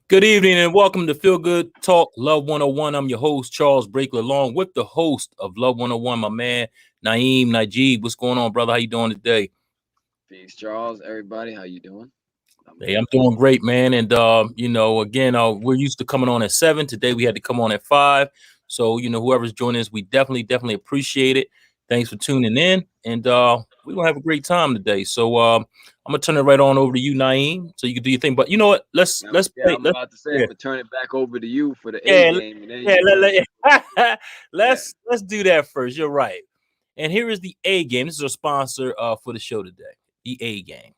Good evening and welcome to Feel Good Talk Love 101. I'm your host, Charles Breaker, along with the host of Love 101, my man, Naeem Najib. What's going on, brother? How you doing today? Peace, Charles. Everybody, how you doing? I'm Hey, I'm good. doing great, man. And again, we're used to coming on at 7. Today we had to come on at 5. So, whoever's joining us, we definitely appreciate it. Thanks for tuning in. And we're gonna have a great time today. So I'm gonna turn it right on over to you, Naeem, so you can do your thing. But you know what? Let's Yeah, play. I'm Let's about to say I'm yeah. gonna turn it back over to you for the A Yeah, game, and then yeah, you turn it back over to me. Yeah. let's do that first. You're right. And here is the A game. This is our sponsor for the show today. The A game.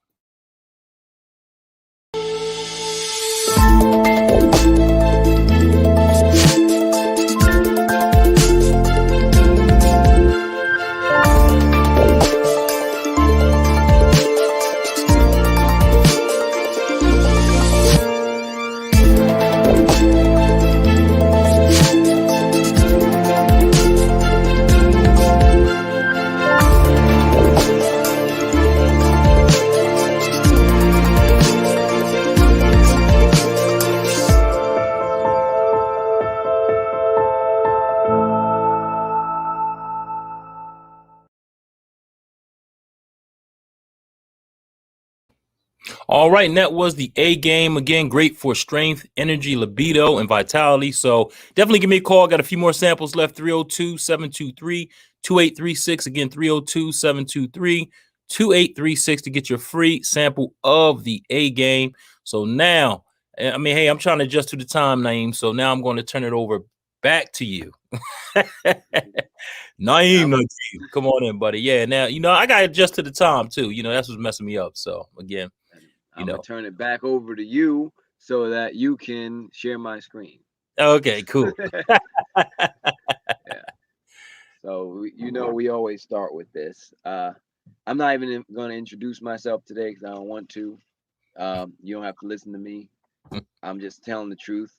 All right, and that was the A game. Again, great for strength, energy, libido, and vitality. So definitely give me a call. Got a few more samples left. 302-723-2836. Again, 302-723-2836 to get your free sample of the A game. So now, hey, I'm trying to adjust to the time, Naeem. So now I'm going to turn it over back to you. Yeah, Naeem, come on in, buddy. Yeah, now, I got to adjust to the time too. That's what's messing me up. So again, you I'm gonna know. turn it back over to you so that you can share my screen. Okay, cool. Yeah. So we always start with this. I'm not even gonna introduce myself today because I don't want to. You don't have to listen to me. I'm just telling the truth.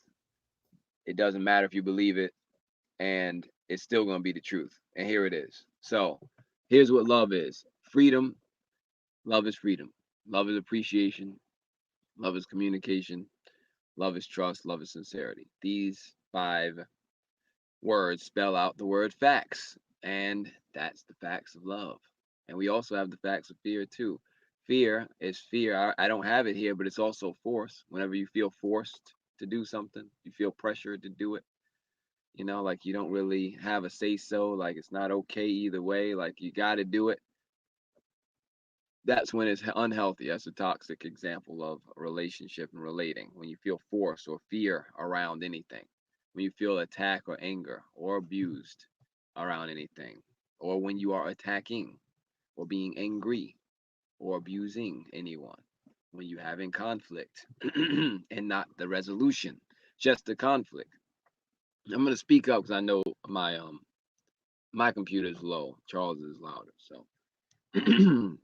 It doesn't matter if you believe it, and it's still gonna be the truth. And here it is. So here's what love is: freedom. Love is freedom. Love is appreciation. Love is communication. Love is trust. Love is sincerity. These five words spell out the word facts. And that's the facts of love. And we also have the facts of fear too. Fear is fear. I don't have it here, but it's also force. Whenever you feel forced to do something, you feel pressure to do it. Like you don't really have a say so, like it's not okay either way, like you got to do it. That's when it's unhealthy. That's a toxic example of a relationship and relating. When you feel force or fear around anything, when you feel attack or anger or abused around anything, or when you are attacking or being angry or abusing anyone, when you're having conflict and not the resolution, just the conflict. I'm gonna speak up because I know my computer is low. Charles is louder. So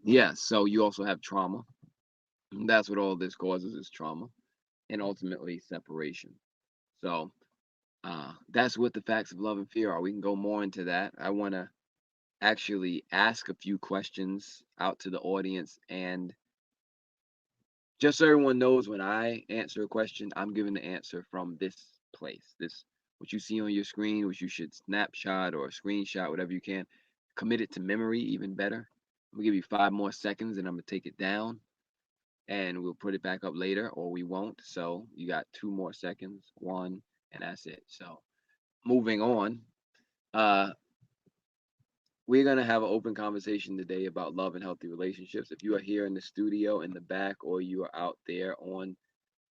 yes, so you also have trauma. That's what all this causes is trauma and ultimately separation. So that's what the facts of love and fear are. We can go more into that. I want to actually ask a few questions out to the audience. And just so everyone knows, when I answer a question, I'm giving the answer from this place. This, what you see on your screen, which you should snapshot or screenshot, whatever you can. Commit it to memory, even better. I'm going to give you 5 more seconds and I'm going to take it down and we'll put it back up later or we won't. So you got 2 more seconds, one, and that's it. So moving on, uh, we're gonna have an open conversation today about love and healthy relationships. If you are here in the studio in the back or you are out there on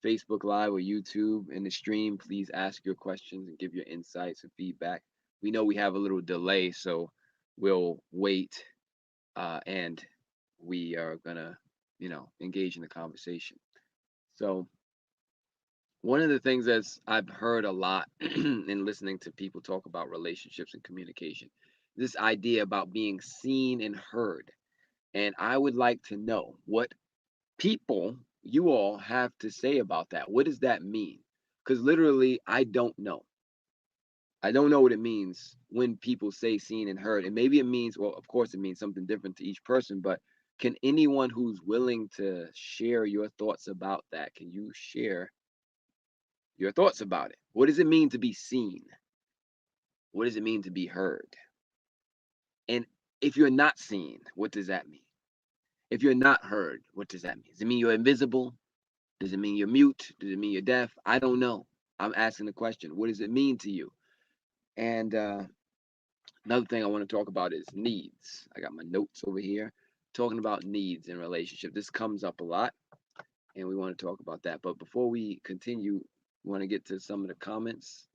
Facebook Live or YouTube in the stream, please ask your questions and give your insights and feedback. We know we have a little delay, so we'll wait and we are gonna, engage in the conversation. So one of the things that I've heard a lot in listening to people talk about relationships and communication, this idea about being seen and heard. And I would like to know what people you all have to say about that. What does that mean? Because literally, I don't know. I don't know what it means when people say seen and heard. And maybe it means, well, of course, it means something different to each person, but can anyone who's willing to share your thoughts about that, can you share your thoughts about it. What does it mean to be seen? What does it mean to be heard? And if you're not seen, what does that mean? If you're not heard, what does that mean? Does it mean you're invisible? Does it mean you're mute? Does it mean you're deaf? I don't know. I'm asking the question. What does it mean to you? And another thing I want to talk about is needs. I got my notes over here talking about needs in relationship. This comes up a lot, and we want to talk about that. But before we continue, we want to get to some of the comments.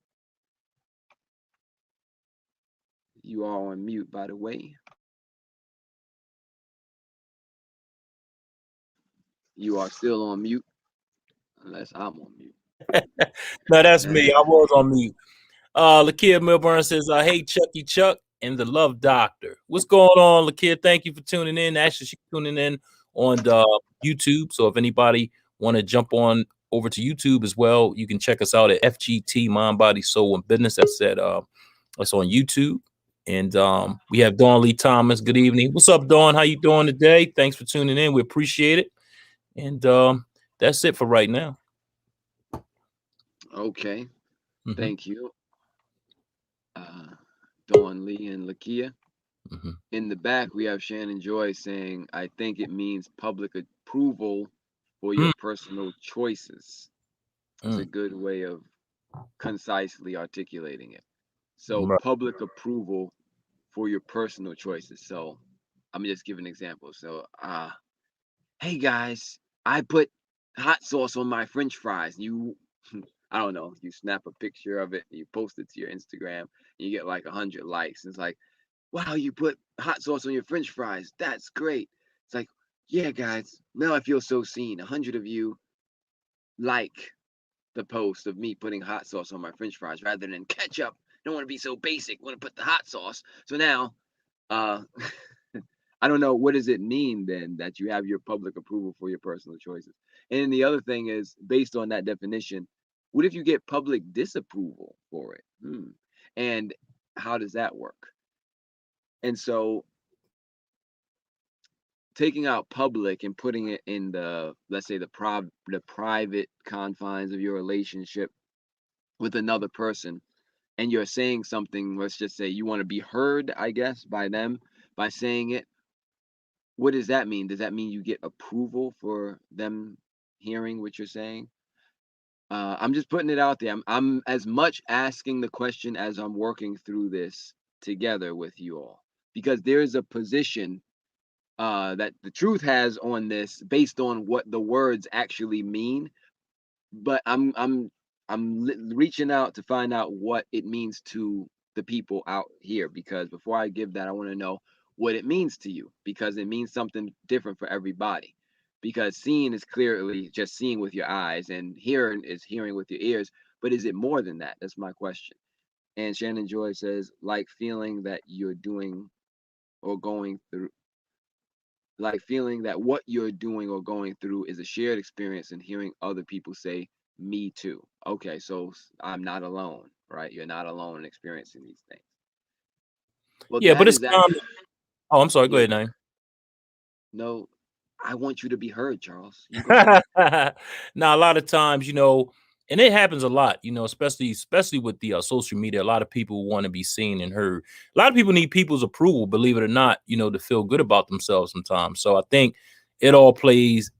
You are on mute, by the way. You are still on mute, unless I'm on mute. No, that's me. I was on mute. Lakia Milburn says, hey, Chucky Chuck and the Love Doctor. What's going on, Lakia? Thank you for tuning in. Actually, she's tuning in on YouTube. So if anybody want to jump on over to YouTube as well, you can check us out at FGT Mind, Body, Soul, and Business. That's on YouTube. And we have Dawn Lee Thomas. Good evening. What's up, Dawn? How you doing today? Thanks for tuning in. We appreciate it. And that's it for right now. Okay. Thank you. Dawn Lee and Lakia. In the back, we have Shannon Joy saying, I think it means public approval for your personal choices. It's a good way of concisely articulating it. So public approval for your personal choices. So I'm just giving an example. So, hey guys, I put hot sauce on my French fries. You, I don't know, you snap a picture of it, you post it to your Instagram, and you get like 100 likes. It's like, wow, you put hot sauce on your French fries. That's great. It's like, yeah, guys, now I feel so seen. 100 of you like the post of me putting hot sauce on my French fries rather than ketchup. Don't want to be so basic. Want to put the hot sauce. So now, I don't know, what does it mean then that you have your public approval for your personal choices? And then the other thing is, based on that definition, what if you get public disapproval for it? And how does that work? And so taking out public and putting it in the, let's say, the private confines of your relationship with another person, and you're saying something, let's just say you want to be heard, I guess, by them by saying it. What does that mean? Does that mean you get approval for them hearing what you're saying? I'm just putting it out there. I'm as much asking the question as I'm working through this together with you all, because there's a position that the truth has on this based on what the words actually mean. But I'm reaching out to find out what it means to the people out here, because before I give that, I want to know what it means to you, because it means something different for everybody. Because seeing is clearly just seeing with your eyes, and hearing is hearing with your ears. But is it more than that? That's my question. And Shannon Joy says, like feeling that you're doing or going through, like feeling that what you're doing or going through is a shared experience, and hearing other people say, me too. Okay, so I'm not alone, right? You're not alone in experiencing these things. Well, yeah, but it's actually, oh, I'm sorry. Go ahead, Naeem. No, I want you to be heard, Charles. You go. Now, a lot of times, and it happens a lot, especially with the social media. A lot of people want to be seen and heard. A lot of people need people's approval, believe it or not, to feel good about themselves sometimes. So I think it all plays,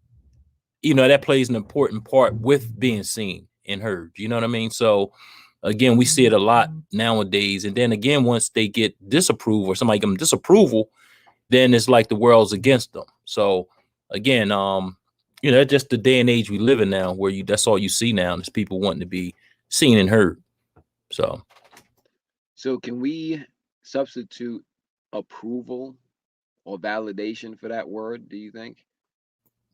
that plays an important part with being seen and heard. You know what I mean? So again, we see it a lot nowadays. And then again, once they get disapproval or somebody give them disapproval, then it's like the world's against them. So again, just the day and age we live in now, where that's all you see now is people wanting to be seen and heard. So can we substitute approval or validation for that word, do you think?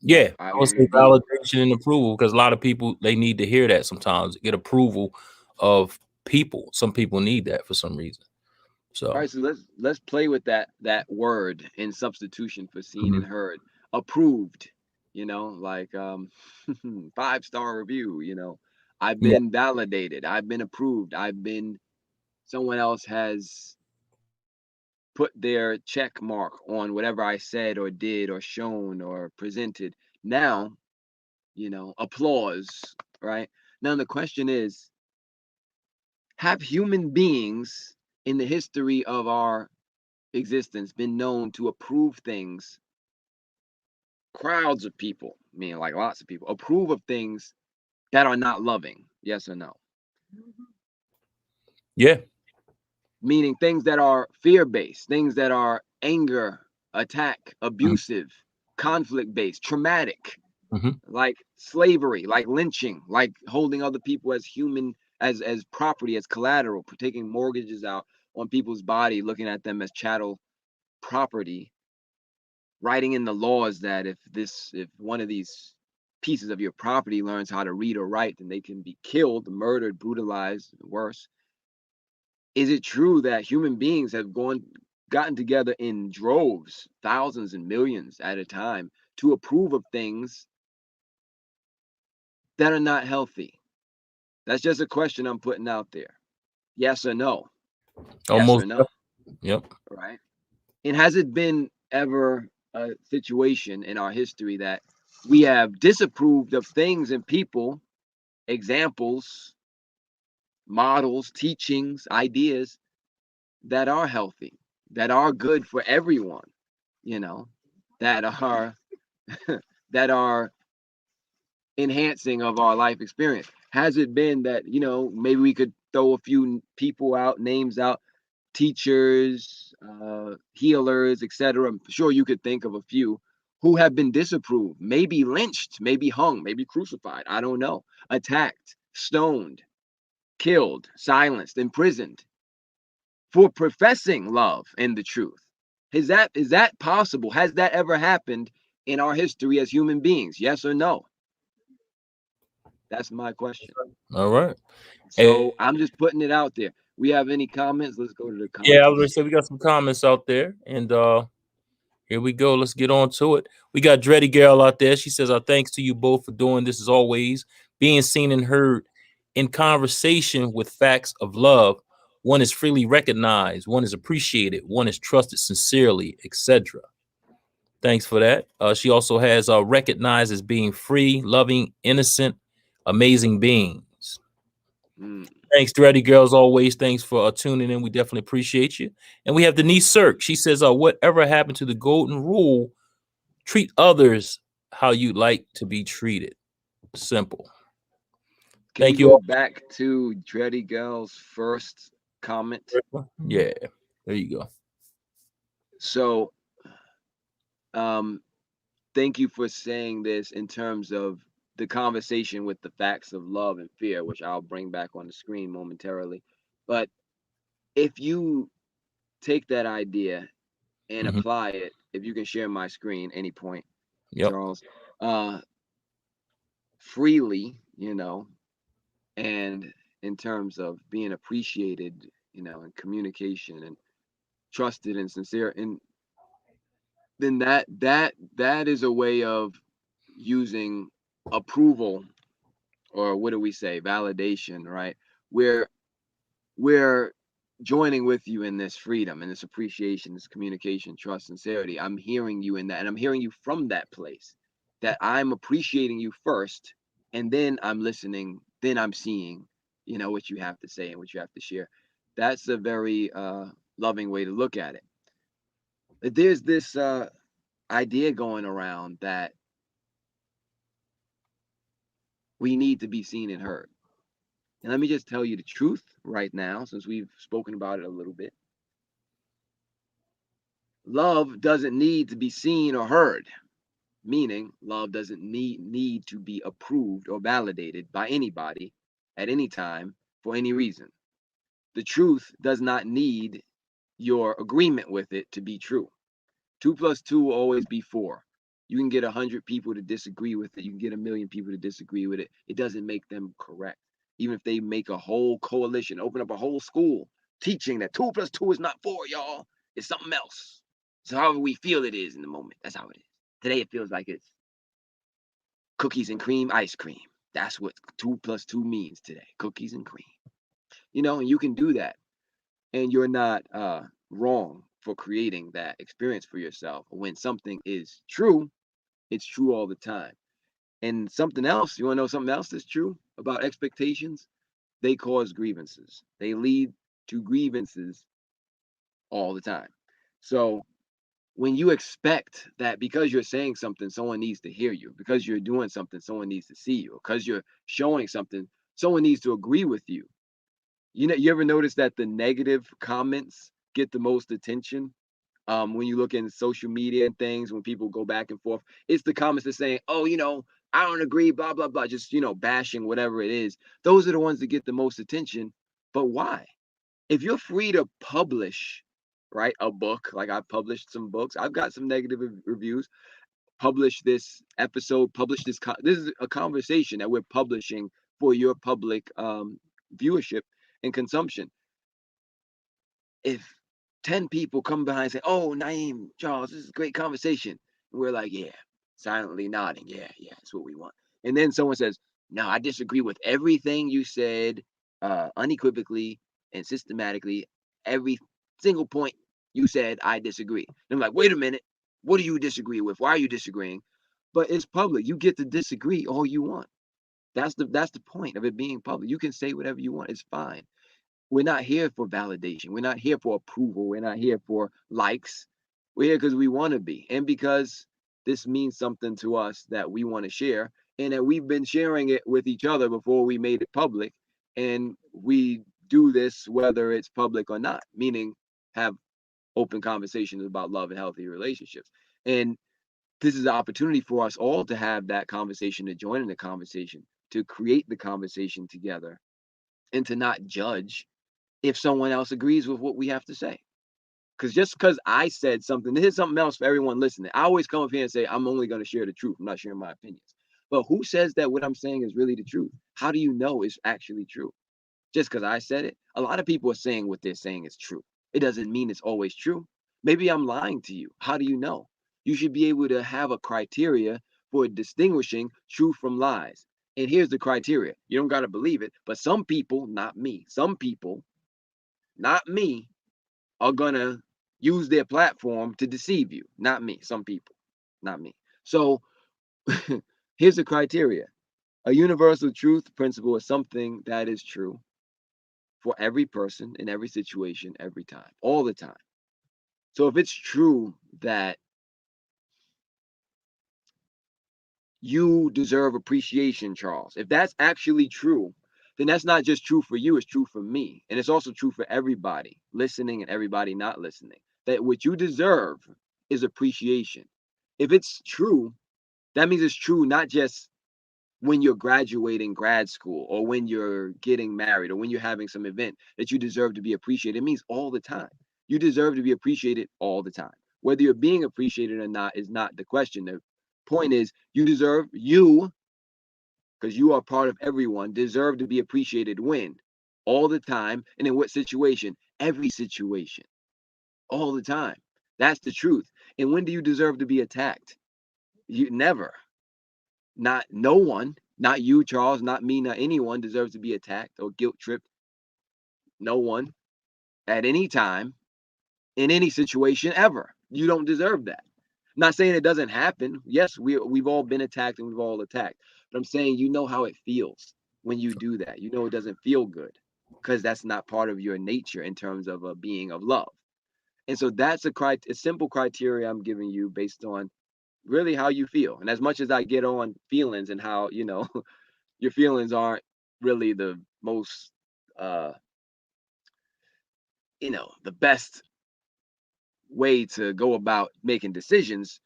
Yeah, I would say validation and approval, because a lot of people, they need to hear that sometimes, get approval of people. Some people need that for some reason. So all right, so let's play with that word in substitution for seen and heard. Approved, like 5-star review, I've been validated, I've been approved, someone else has put their check mark on whatever I said or did or shown or presented. Now, applause, right? Now the question is, have human beings in the history of our existence been known to approve things, crowds of people, meaning like lots of people, approve of things that are not loving? Yes or no? Yeah. Meaning things that are fear-based, things that are anger, attack, abusive, conflict-based, traumatic, Mm-hmm. like slavery, like lynching, like holding other people as human, as property, as collateral, taking mortgages out on people's body, looking at them as chattel property, writing in the laws that if one of these pieces of your property learns how to read or write, then they can be killed, murdered, brutalized, worse. Is it true that human beings have gotten together in droves, thousands and millions at a time, to approve of things that are not healthy? That's just a question I'm putting out there. Yes or no? Yes or Almost. no? Yep. Right? And has it been ever a situation in our history that we have disapproved of things and people, examples, models, teachings, ideas that are healthy, that are good for everyone, you know, that are that are enhancing of our life experience? Has it been that, maybe we could throw a few people out, names out, teachers, healers, etc.? I'm sure you could think of a few who have been disapproved, maybe lynched, maybe hung, maybe crucified, I don't know, attacked, stoned, killed, silenced, imprisoned for professing love and the truth. Is that possible? Has that ever happened in our history as human beings? Yes or no? That's my question. All right. And So I'm just putting it out there. We have any comments? Let's go to the yeah, I was gonna comments. say we got some comments out there, and here we go. Let's get on to it. We got Dreddy Girl out there. She says, "Our thanks to you both for doing this as always, being seen and heard in conversation with facts of love. One is freely recognized, one is appreciated, one is trusted sincerely, etc." Thanks for that. She also has recognized as being free, loving, innocent, amazing beings. Mm. Thanks, Dreddy Girls. Always thanks for tuning in. We definitely appreciate you. And we have Denise Sirk. She says, whatever happened to the golden rule, treat others how you like to be treated. Simple. Can you Thank you go all. back to Dreddy Girl's first comment? Yeah, there you go. So, um, thank you for saying this in terms of the conversation with the facts of love and fear, which I'll bring back on the screen momentarily. But if you take that idea and Mhm. apply it, if you can share my screen any point, Yep. Charles, freely, and in terms of being appreciated, and communication and trusted and sincere, and then that is a way of using approval, or what do we say, validation, right? We're joining with you in this freedom and this appreciation, this communication, trust, sincerity. I'm hearing you in that, and I'm hearing you from that place that I'm appreciating you first, and then I'm listening, then I'm seeing, what you have to say and what you have to share. That's a very loving way to look at it. There's this idea going around that we need to be seen and heard. And let me just tell you the truth right now, since we've spoken about it a little bit. Love doesn't need to be seen or heard, meaning love doesn't need to be approved or validated by anybody at any time for any reason. The truth does not need your agreement with it to be true. 2 plus 2 will always be 4. You can get 100 people to disagree with it. You can get 1,000,000 people to disagree with it. It doesn't make them correct. Even if they make a whole coalition, open up a whole school teaching that 2 plus 2 is not 4, y'all. It's something else. So however we feel it is in the moment, that's how it is. Today it feels like it's cookies and cream, ice cream. That's what 2 plus 2 means today. Cookies and cream. And you can do that. And you're not wrong for creating that experience for yourself. When something is true, it's true all the time. And something else, you want to know something else that's true about expectations? They cause grievances. They lead to grievances all the time. So when you expect that because you're saying something, someone needs to hear you, because you're doing something, someone needs to see you, because you're showing something, someone needs to agree with you. You know, you ever notice that the negative comments get the most attention? When you look in social media and things, when people go back and forth, it's the comments that saying, "Oh, I don't agree," blah blah blah, just bashing whatever it is. Those are the ones that get the most attention. But why? If you're free to publish, right, a book, like I've published some books, I've got some negative reviews. Publish this episode, publish this. This is a conversation that we're publishing for your public viewership and consumption. If 10 people come behind and say, "Oh, Naeem, Charles, this is a great conversation," and we're like, "Yeah," silently nodding, "Yeah, yeah, that's what we want." And then someone says, "No, I disagree with everything you said, unequivocally and systematically. Every single point you said, I disagree." And I'm like, "Wait a minute, what do you disagree with? Why are you disagreeing?" But it's public. You get to disagree all you want. That's the point of it being public. You can say whatever you want. It's fine. We're not here for validation. We're not here for approval. We're not here for likes. We're here because we want to be, and because this means something to us that we want to share, and that we've been sharing it with each other before we made it public. And we do this whether it's public or not, meaning have open conversations about love and healthy relationships. And this is an opportunity for us all to have that conversation, to join in the conversation, to create the conversation together, and to not judge if someone else agrees with what we have to say. Because just because I said something, here's something else for everyone listening. I always come up here and say, I'm only going to share the truth. I'm not sharing my opinions. But who says that what I'm saying is really the truth? How do you know it's actually true? Just because I said it? A lot of people are saying what they're saying is true. It doesn't mean it's always true. Maybe I'm lying to you. How do you know? You should be able to have a criteria for distinguishing truth from lies. And here's the criteria. You don't got to believe it, but some people, not me, some people, not me, are gonna use their platform to deceive you. Not me. Some people, not me. So here's the criteria. A universal truth principle is something that is true for every person in every situation, every time, all the time. So if it's true that you deserve appreciation, Charles, if that's actually true, then that's not just true for you, it's true for me. And it's also true for everybody listening and everybody not listening. That what you deserve is appreciation. If it's true, that means it's true not just when you're graduating grad school or when you're getting married or when you're having some event that you deserve to be appreciated. It means all the time. You deserve to be appreciated all the time. Whether you're being appreciated or not is not the question. The point is you, because you are part of everyone, deserve to be appreciated when? All the time. And in what situation? Every situation. All the time. That's the truth. And when do you deserve to be attacked? You never. Not no one, not you, Charles, not me, not anyone deserves to be attacked or guilt tripped. No one at any time, in any situation ever. You don't deserve that. I'm not saying it doesn't happen. Yes, we've all been attacked and we've all attacked. But I'm saying you know how it feels when you do that. You know it doesn't feel good because that's not part of your nature in terms of a being of love. And so that's a simple criteria I'm giving you based on really how you feel. And as much as I get on feelings and how, your feelings aren't really the most uh the best way to go about making decisions.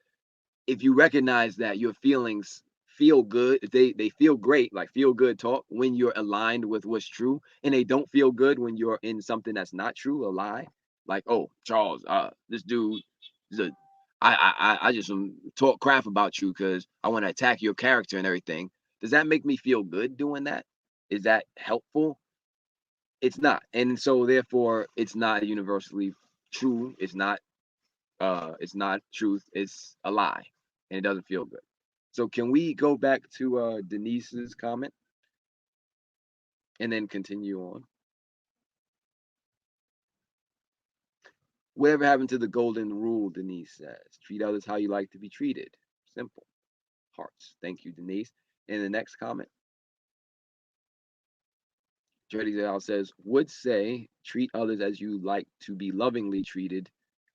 If you recognize that your feelings feel good, they feel great, like feel good talk when you're aligned with what's true, and they don't feel good when you're in something that's not true, a lie. Like, oh, Charles, this dude is a I just talk crap about you because I want to attack your character and everything. Does that make me feel good doing that? Is that helpful? It's not. And so therefore it's not universally true. It's not truth. It's a lie. And it doesn't feel good. So can we go back to Denise's comment and then continue on? Whatever happened to the golden rule, Denise says. Treat others how you like to be treated. Simple. Hearts. Thank you, Denise. in the next comment. Dreddy Zal says, would say treat others as you like to be lovingly treated,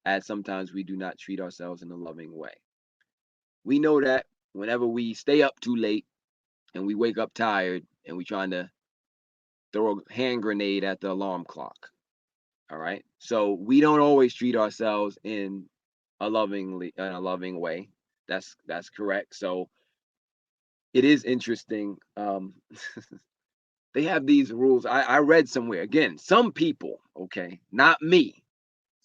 as sometimes we do not treat ourselves in a loving way. We know that whenever we stay up too late and we wake up tired and we trying to throw a hand grenade at the alarm clock. All right. So we don't always treat ourselves in a loving way. That's correct. So it is interesting. They have these rules. I read somewhere, again, some people, okay, not me,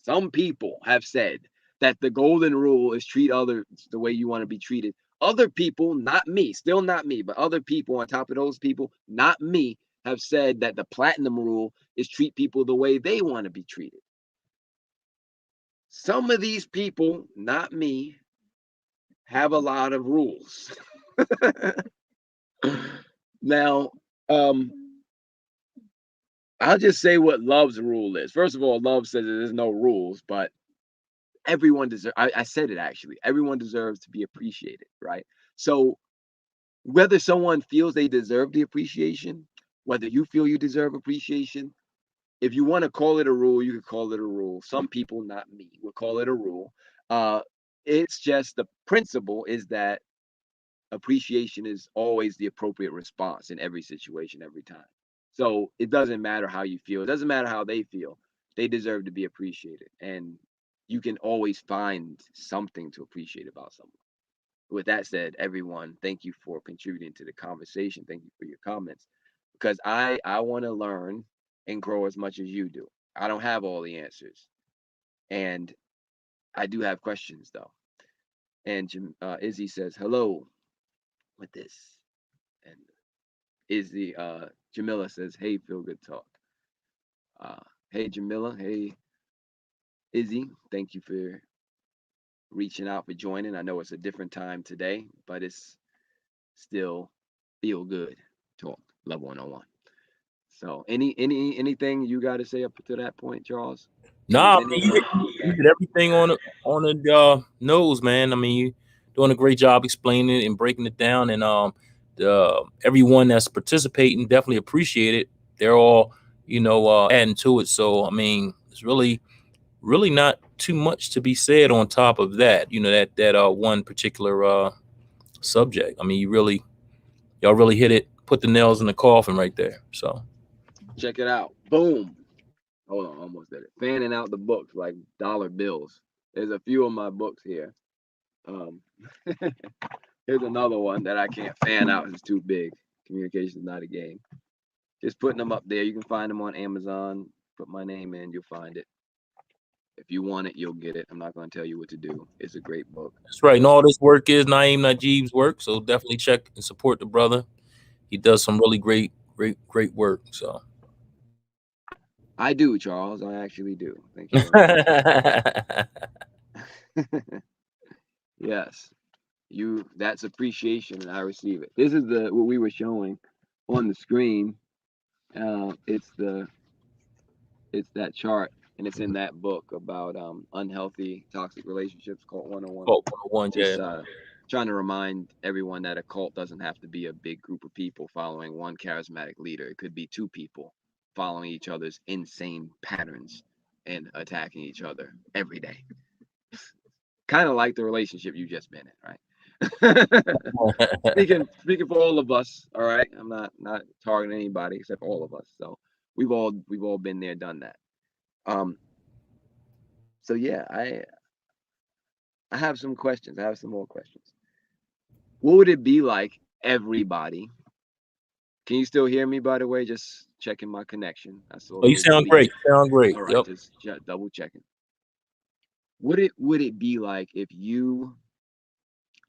some people have said that the golden rule is treat others the way you want to be treated. Other people, not me, still not me, but other people on top of those people, not me, have said that the platinum rule is treat people the way they want to be treated. Some of these people, not me, have a lot of rules. Now, I'll just say what love's rule is. First of all, love says there's no rules, but everyone deserves, I said it actually, everyone deserves to be appreciated, right? So whether someone feels they deserve the appreciation, whether you feel you deserve appreciation, if you want to call it a rule, you could call it a rule. Some people, not me, would call it a rule. It's just the principle is that appreciation is always the appropriate response in every situation, every time. So it doesn't matter how you feel. It doesn't matter how they feel. They deserve to be appreciated. And you can always find something to appreciate about someone. With that said, everyone, thank you for contributing to the conversation. Thank you for your comments. Because I want to learn and grow as much as you do. I don't have all the answers. And I do have questions though. And Izzy says, hello with this. And Izzy, Jamila says, hey, feel good talk. Hey, Jamila. Hey, Izzy. Thank you for reaching out, for joining. I know it's a different time today, but it's still feel good talk, Love 101. So anything you got to say up to that point, Charles? Nah, I mean, you did everything on the nose, man. I mean, you doing a great job explaining it and breaking it down, and everyone that's participating definitely appreciate it. They're all, adding to it. So I mean, it's really not too much to be said on top of that. That one particular subject. I mean, y'all really hit it, put the nails in the coffin right there. So check it out. Boom. Hold on, almost did it. Fanning out the books like dollar bills. There's a few of my books here. Here's another one that I can't fan out. It's too big. Communication is not a game. Just putting them up there. You can find them on Amazon. Put my name in, you'll find it. If you want it, you'll get it. I'm not going to tell you what to do. It's a great book. That's right. And all this work is Naeem Najib's work. So definitely check and support the brother. He does some really great work. So I do, Charles. I actually do. Thank you very much. Yes. That's appreciation, and I receive it. This is what we were showing on the screen. It's that chart, and it's in that book about unhealthy toxic relationships, Cult 101. Cult 101, Just trying to remind everyone that a cult doesn't have to be a big group of people following one charismatic leader. It could be two people following each other's insane patterns and attacking each other every day. Kind of like the relationship you just been in, right? Speaking for all of us, all right. I'm not targeting anybody except all of us. So we've all been there, done that. So yeah, I have some questions. I have some more questions. What would it be like, everybody? Can you still hear me, by the way? Just checking my connection. Oh, you sound great. Sound great. All right, just double checking. Would it be like if you,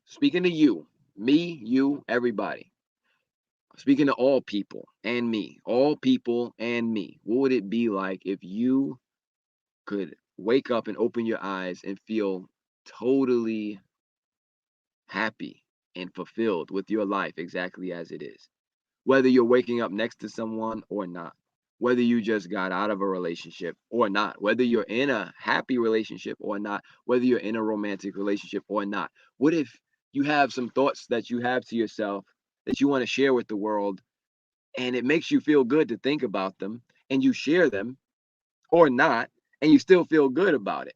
speaking to you, me, you, everybody, speaking to all people and me, all people and me, what would it be like if you could wake up and open your eyes and feel totally happy and fulfilled with your life exactly as it is? Whether you're waking up next to someone or not, whether you just got out of a relationship or not, whether you're in a happy relationship or not, whether you're in a romantic relationship or not. What if you have some thoughts that you have to yourself that you want to share with the world, and it makes you feel good to think about them, and you share them or not, and you still feel good about it.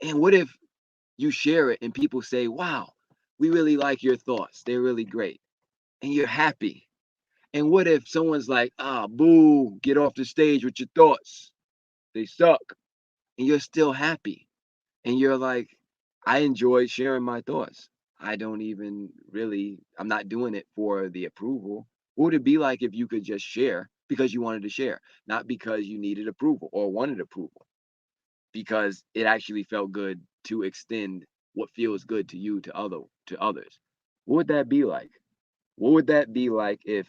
And what if you share it and people say, wow, we really like your thoughts, they're really great, and you're happy? And what if someone's like, ah, boo, get off the stage with your thoughts, they suck, and you're still happy, and you're like, I enjoy sharing my thoughts. I don't even really, I'm not doing it for the approval. What would it be like if you could just share because you wanted to share, not because you needed approval or wanted approval, because it actually felt good to extend what feels good to you to others? What would that be like? What would that be like if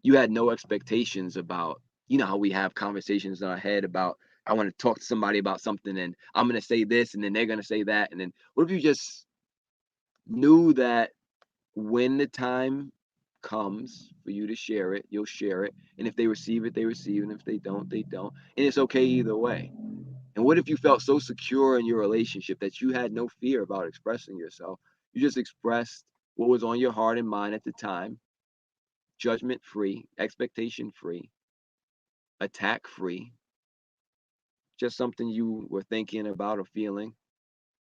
you had no expectations about, you know how we have conversations in our head about, I want to talk to somebody about something and I'm going to say this and then they're going to say that. And then what if you just knew that when the time comes for you to share it, you'll share it. And if they receive it, they receive it. And if they don't, they don't. And it's okay either way. And what if you felt so secure in your relationship that you had no fear about expressing yourself? You just expressed what was on your heart and mind at the time, judgment free, expectation free, attack free, just something you were thinking about or feeling,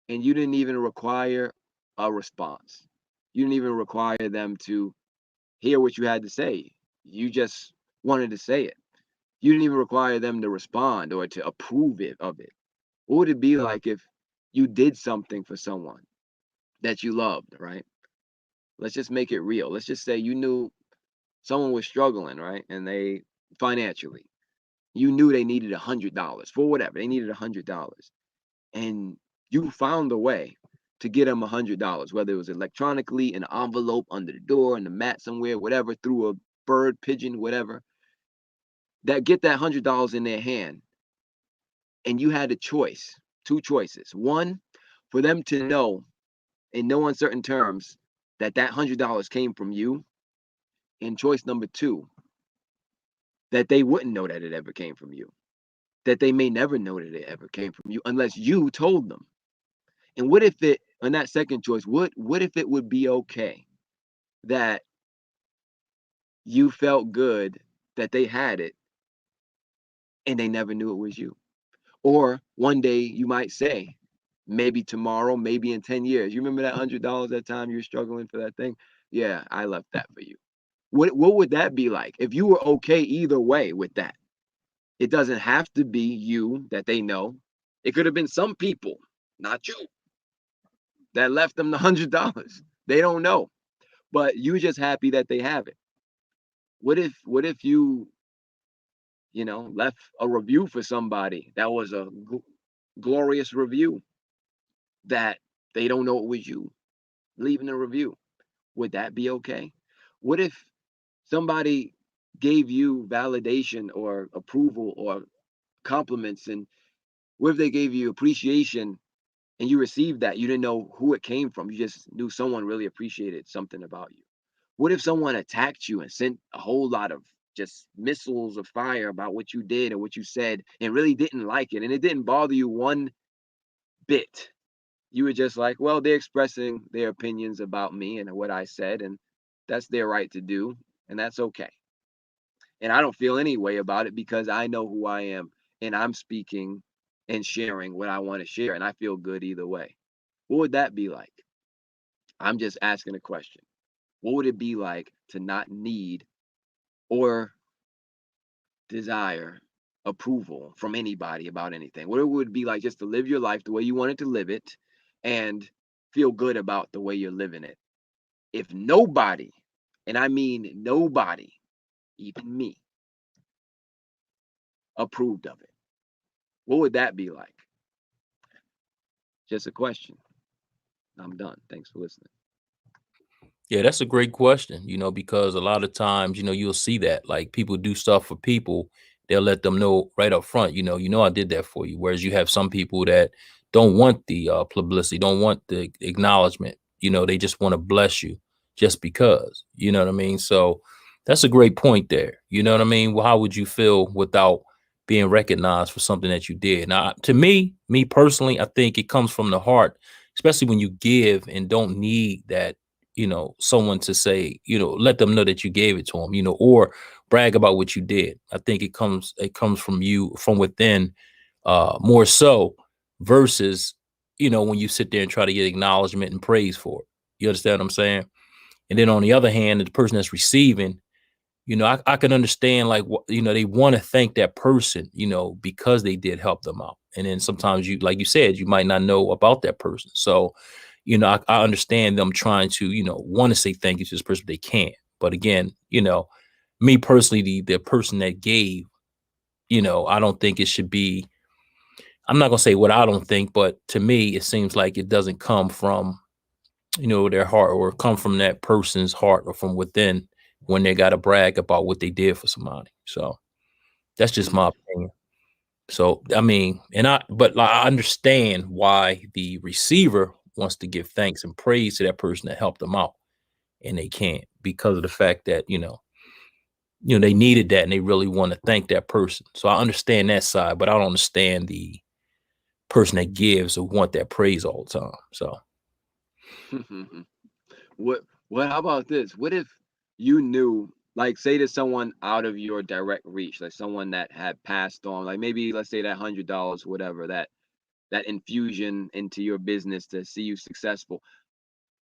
and you didn't even require a response. You didn't even require them to hear what you had to say. You just wanted to say it. You didn't even require them to respond or to approve of it. What would it be like if you did something for someone that you loved, right? Let's just make it real. Let's just say you knew someone was struggling, right? And they financially, you knew they needed $100 for whatever. They needed $100. And you found a way to get them $100, whether it was electronically, in an envelope under the door, in the mat somewhere, whatever, through a bird, pigeon, whatever, that get that $100 in their hand. And you had a choice, two choices. One, for them to know in no uncertain terms that that $100 came from you. And choice number two, that they wouldn't know that it ever came from you, that they may never know that it ever came from you unless you told them. And what if it, on that second choice, what if it would be okay that you felt good that they had it and they never knew it was you? Or one day you might say, maybe tomorrow, maybe in 10 years, you remember that $100 that time you were struggling for that thing? Yeah, I left that for you. What would that be like if you were okay either way with that? It doesn't have to be you that they know. It could have been some people, not you, that left them the $100. They don't know, but you just happy that they have it. What if you know, left a review for somebody that was a glorious review that they don't know it was you leaving a review? Would that be okay? What if somebody gave you validation or approval or compliments, and what if they gave you appreciation and you received that? You didn't know who it came from. You just knew someone really appreciated something about you. What if someone attacked you and sent a whole lot of just missiles of fire about what you did or what you said and really didn't like it and it didn't bother you one bit? You were just like, well, they're expressing their opinions about me and what I said, and that's their right to do, and that's okay. And I don't feel any way about it because I know who I am and I'm speaking and sharing what I want to share, and I feel good either way. What would that be like? I'm just asking a question. What would it be like to not need or desire approval from anybody about anything? What it would be like just to live your life the way you wanted to live it and feel good about the way you're living it? If nobody, and I mean nobody, even me, approved of it, what would that be like? Just a question. I'm done. Thanks for listening. Yeah, that's a great question, because a lot of times, you'll see that like people do stuff for people, they'll let them know right up front, I did that for you. Whereas you have some people that don't want the publicity, don't want the acknowledgement, they just want to bless you just because, you know what I mean? So that's a great point there. You know what I mean? Well, how would you feel without being recognized for something that you did? Now, to me personally, I think it comes from the heart, especially when you give and don't need that someone to say, let them know that you gave it to them, or brag about what you did. I think it comes from you, from within, more so, versus, when you sit there and try to get acknowledgement and praise for it. You understand what I'm saying? And then on the other hand, the person that's receiving, I can understand, like, they want to thank that person, because they did help them out. And then sometimes you, like you said, you might not know about that person. So, I understand them trying to, want to say thank you to this person, but they can't. But again, me personally, the person that gave, I don't think it should be, I'm not going to say what I don't think, but to me, it seems like it doesn't come from, their heart, or come from that person's heart, or from within, when they got to brag about what they did for somebody. So that's just my opinion. So, I mean, but I understand why the receiver wants to give thanks and praise to that person that helped them out, and they can't, because of the fact that, they needed that and they really want to thank that person. So I understand that side, but I don't understand the person that gives or want that praise all the time. So how about this? What if you knew, like, say to someone out of your direct reach, like someone that had passed on, like maybe let's say that $100, whatever, that infusion into your business to see you successful.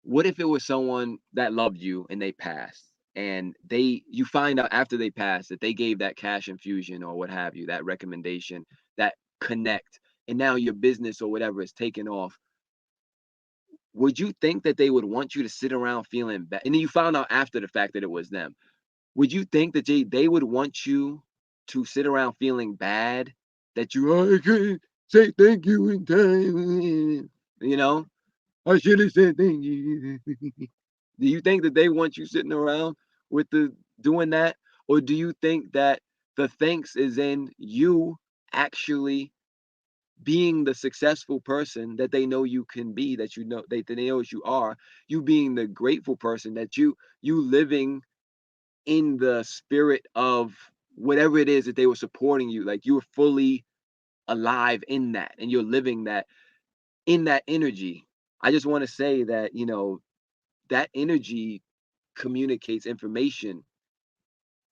What if it was someone that loved you and they passed, and you find out after they passed that they gave that cash infusion or what have you, that recommendation, that connect, and now your business or whatever is taken off? Would you think that they would want you to sit around feeling bad? And then you found out after the fact that it was them. Would you think that they would want you to sit around feeling bad that I couldn't say thank you in time? I should have said thank you. Do you think that they want you sitting around with doing that? Or do you think that the thanks is in you actually being the successful person that they know you can be, that they know you are, you being the grateful person, that you living in the spirit of whatever it is that they were supporting you, like you were fully alive in that, and you're living that in that energy? I just want to say that, that energy communicates information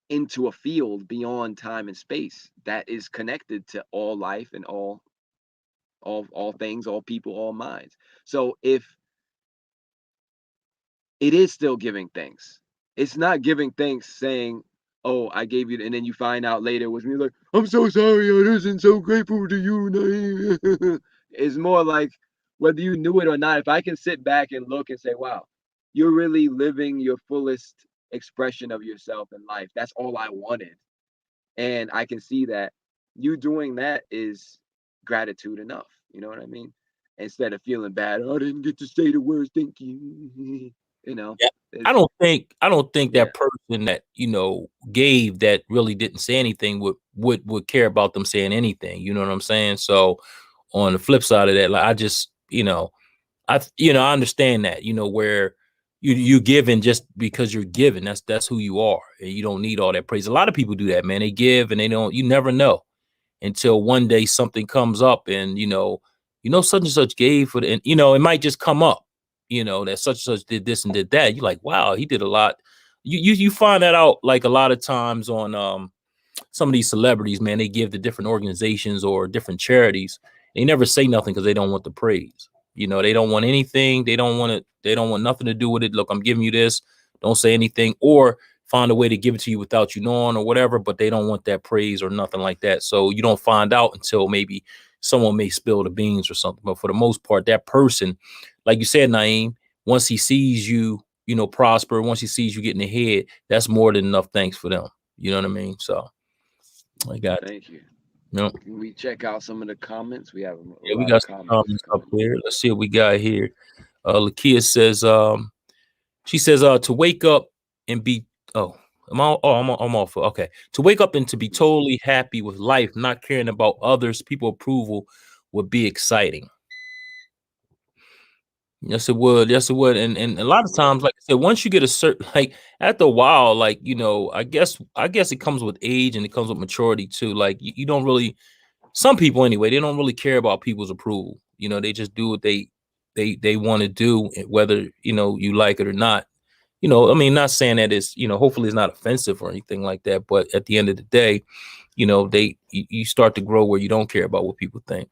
into a field beyond time and space that is connected to all life and all things, all people, all minds. So if it is still giving thanks, it's not giving thanks saying, oh, I gave you, and then you find out later it was me, like, I'm so sorry, I wasn't so grateful to you. It's more like, whether you knew it or not, if I can sit back and look and say, wow, you're really living your fullest expression of yourself in life. That's all I wanted. And I can see that you doing that is gratitude enough. You know what I mean? Instead of feeling bad, oh, I didn't get to say the words, thank you. Yeah. I don't think Yeah. that person that, gave, that really didn't say anything, would care about them saying anything. You know what I'm saying? So on the flip side of that, like, I just, I understand that, where you giving just because you're giving. That's who you are, and you don't need all that praise. A lot of people do that, man. They give and you never know until one day something comes up, and such and such gave for the, and it might just come up, that such and such did this and did that. You're like, wow, he did a lot. You find that out, like, a lot of times on some of these celebrities, man. They give to different organizations or different charities. They never say nothing because they don't want the praise. They don't want anything. They don't want nothing to do with it. Look, I'm giving you this. Don't say anything, or find a way to give it to you without you knowing or whatever, but they don't want that praise or nothing like that. So you don't find out until maybe someone may spill the beans or something. But for the most part, that person, like you said, Naeem, once he sees you, prosper, once he sees you getting ahead, that's more than enough thanks for them. You know what I mean? So I got it. Thank you. No. Can we check out some of the comments? We have Yeah, we got some comments up here. Let's see what we got here. Lakia says, she says, to wake up and be, I'm off. Okay. To wake up and to be totally happy with life, not caring about others, people approval, would be exciting. Yes, it would. Yes, it would. And a lot of times, like I said, once you get a certain, like, after a while, like, I guess it comes with age, and it comes with maturity too. Like, you don't really, some people anyway, they don't really care about people's approval. They just do what they want to do, whether, you like it or not. I mean, not saying that it's, hopefully it's not offensive or anything like that, but at the end of the day, you start to grow where you don't care about what people think.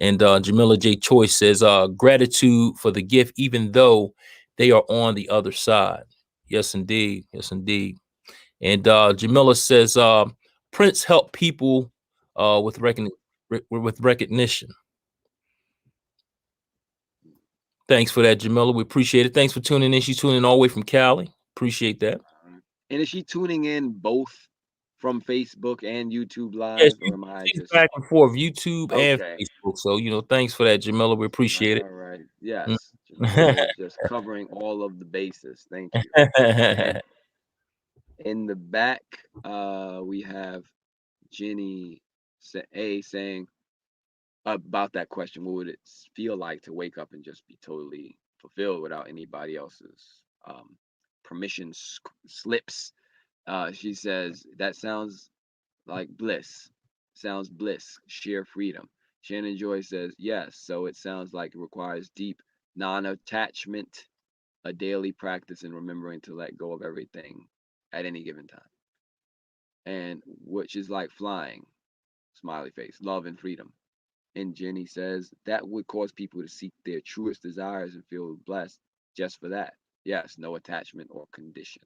And Jamila J. Choice says, gratitude for the gift, even though they are on the other side. Yes, indeed. Yes, indeed. And Jamila says, Prince helped people with recognition. Thanks for that, Jamila. We appreciate it. Thanks for tuning in. She's tuning in all the way from Cali. Appreciate that. And is she tuning in both from Facebook and YouTube Yeah, Live, or am I she's just back and forth, YouTube and okay? Facebook. So, thanks for that, Jamila. We appreciate All it. right. Yes, Jamila is just covering all of the bases. Thank you. And in the back, we have Jenny saying about that question: what would it feel like to wake up and just be totally fulfilled without anybody else's permission slips? She says that sounds like bliss. Sounds bliss, sheer freedom. Shannon Joy says yes. So it sounds like it requires deep non-attachment, a daily practice in remembering to let go of everything at any given time, and which is like flying. Smiley face, love and freedom. And Jenny says that would cause people to seek their truest desires and feel blessed just for that. Yes, no attachment or conditions.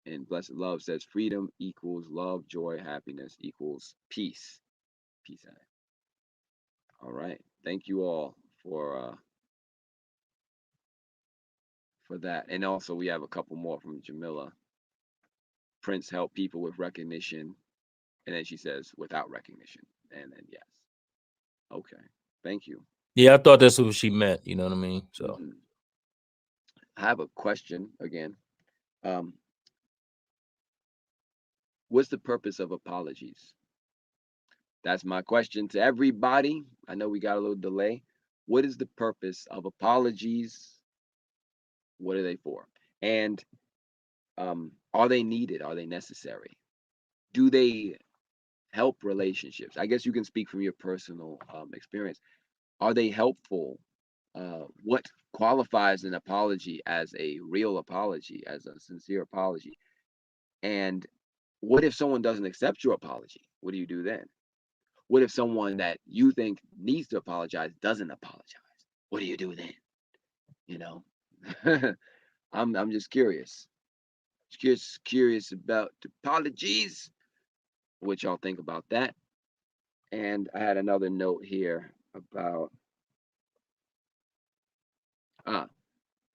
And Blessed Love says freedom equals love, joy, happiness equals peace. Peace out. All right. Thank you all for that. And also we have a couple more from Jamila. Prince help people with recognition. And then she says without recognition. And then yes. Okay. Thank you. Yeah, I thought that's what she meant. You know what I mean? So I have a question again. What's the purpose of apologies? That's my question to everybody. I know we got a little delay. What is the purpose of apologies? What are they for? And are they needed? Are they necessary? Do they help relationships? I guess you can speak from your personal experience. Are they helpful? What qualifies an apology as a real apology, as a sincere apology? And what if someone doesn't accept your apology? What do you do then? What if someone that you think needs to apologize doesn't apologize? What do you do then? You know, I'm just curious. Curious about apologies. What y'all think about that? And I had another note here about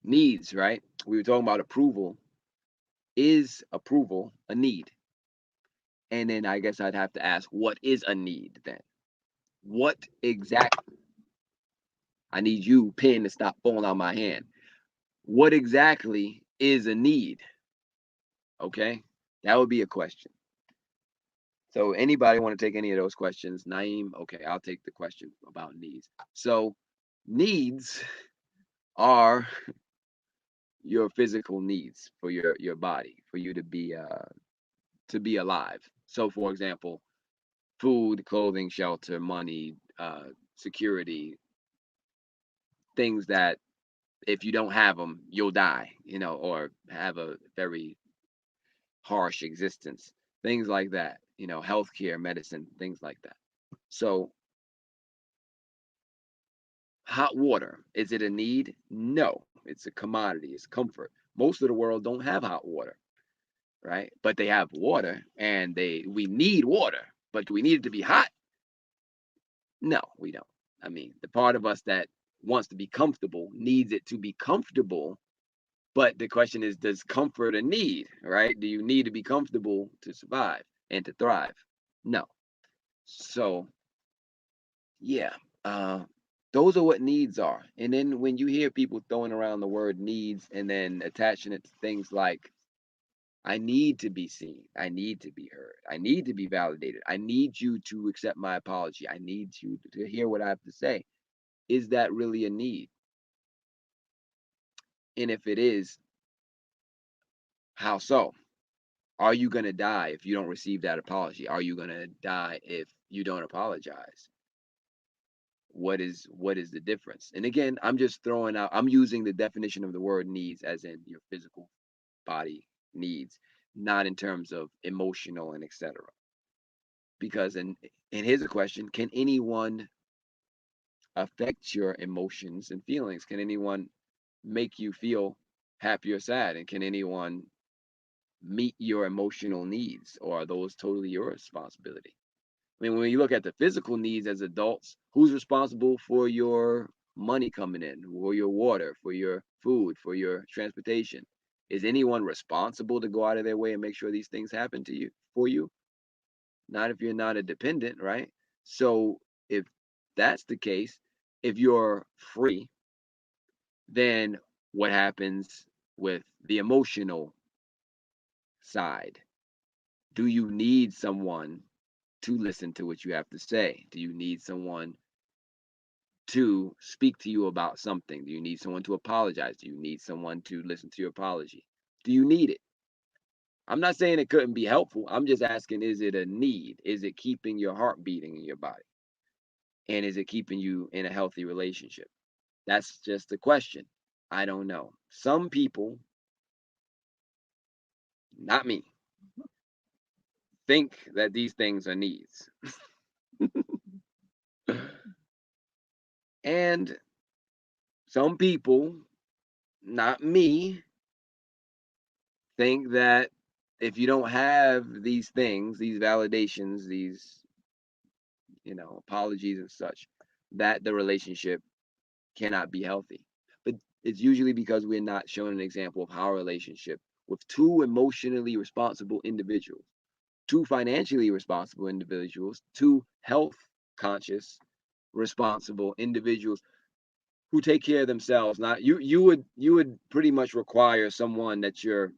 needs. Right? We were talking about approval. Is approval a need? And then I guess I'd have to ask, what is a need then? What exactly? I need you, pen, to stop falling out my hand. What exactly is a need? Okay, that would be a question. So anybody want to take any of those questions? Naeem, okay, I'll take the question about needs. So needs are your physical needs for your body, for you to be alive. So for example, food, clothing, shelter, money, security, things that if you don't have them, you'll die, or have a very harsh existence, things like that, healthcare, medicine, things like that. So, hot water, is it a need? No, it's a commodity, it's comfort. Most of the world don't have hot water, right? But they have water and we need water, but do we need it to be hot? No, we don't. I mean, the part of us that wants to be comfortable needs it to be comfortable. But the question is, does comfort a need, right? Do you need to be comfortable to survive and to thrive? No. So, yeah, those are what needs are. And then when you hear people throwing around the word needs and then attaching it to things like, I need to be seen, I need to be heard, I need to be validated, I need you to accept my apology, I need you to hear what I have to say. Is that really a need? And if it is, how so? Are you going to die if you don't receive that apology? Are you going to die if you don't apologize? What is the difference? And again, I'm just throwing out, I'm using the definition of the word needs as in your physical body needs, not in terms of emotional and etc. Because and here's a question: can anyone affect your emotions and feelings? Can anyone make you feel happy or sad? And can anyone meet your emotional needs, or are those totally your responsibility? I mean, when you look at the physical needs as adults, who's responsible for your money coming in, for your water, for your food, for your transportation? Is anyone responsible to go out of their way and make sure these things happen to you for you? Not if you're not a dependent, right? So if that's the case, if you're free, then what happens with the emotional side? Do you need someone to listen to what you have to say? Do you need someone to speak to you about something? Do you need someone to apologize? Do you need someone to listen to your apology? Do you need it? I'm not saying it couldn't be helpful. I'm just asking, is it a need? Is it keeping your heart beating in your body? And is it keeping you in a healthy relationship? That's just the question. I don't know. Some people, not me, think that these things are needs. And some people, not me, think that if you don't have these things, these validations, these, apologies and such, that the relationship cannot be healthy. But it's usually because we're not shown an example of how a relationship with two emotionally responsible individuals, two financially responsible individuals, two health conscious, responsible individuals who take care of themselves. Not you would pretty much require someone that you're